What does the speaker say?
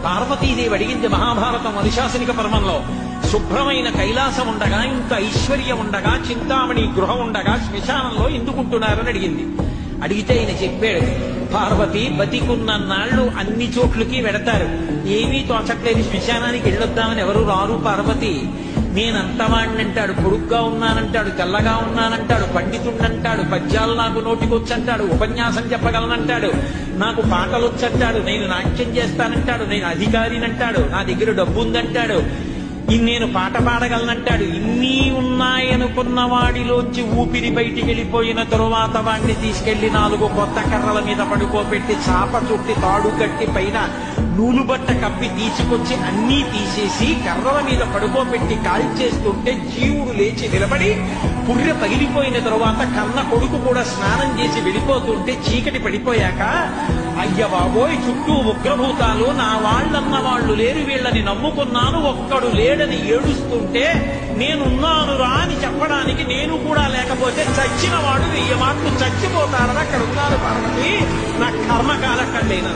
పార్వతీదేవి అడిగింది మహాభారతం అనుశాసనిక పర్వంలో, శుభ్రమైన కైలాసం ఉండగా, ఇంత ఐశ్వర్యం ఉండగా, చింతామణి గృహం ఉండగా శ్మశానంలో ఎందుకుంటున్నారని అడిగింది. అడిగితే ఆయన చెప్పాడు, పార్వతి బతికున్న నాళ్లు అన్ని చోట్లకి వెడతారు, ఏమీ తోచట్లేదు, శ్మశానానికి వెళ్ళొద్దామని ఎవరు రారు పార్వతి. నేనంతవాణ్ణంటాడు, పొడుగ్గా ఉన్నానంటాడు, తెల్లగా ఉన్నానంటాడు, పండితుండంటాడు, పద్యాలు నాకు నోటికొచ్చంటాడు, ఉపన్యాసం చెప్పగలనంటాడు, నాకు పాటలొచ్చంటాడు, నేను నాట్యం చేస్తానంటాడు, నేను అధికారినంటాడు, నా దగ్గర డబ్బు ఉందంటాడు, నేను పాట పాడగలనంటాడు. ఇన్ని ఉన్నాయనుకున్న వాడిలోంచి ఊపిరి బయటికి వెళ్ళిపోయిన తరువాత వాడిని తీసుకెళ్లి 4 కొత్త కర్రల మీద పడుకోబెట్టి చాప చుట్టి తాడు కట్టి పైన నూలు బట్ట కప్పి తీసుకొచ్చి అన్నీ తీసేసి కర్రల మీద పడుకోబెట్టి కాల్చేస్తుంటే జీవుడు లేచి నిలబడి పుర్రె పగిలిపోయిన తరువాత కన్న కొడుకు కూడా స్నానం చేసి వెళ్ళిపోతుంటే చీకటి పడిపోయాక, అయ్య బాబోయ్ చుట్టూ ఉగ్రభూతాలు, నా వాళ్ళన్న వాళ్ళు లేరు, వీళ్ళని నమ్ముకున్నాను, ఒక్కడు లేడని ఏడుస్తుంటే నేనున్నాను రా అని చెప్పడానికి నేను కూడా లేకపోతే చచ్చిన వాడు 1000 మాటలు చచ్చిపోతారని అక్కడ ఉన్నారు పార్వతి, నా కర్మకాలక్కడైనా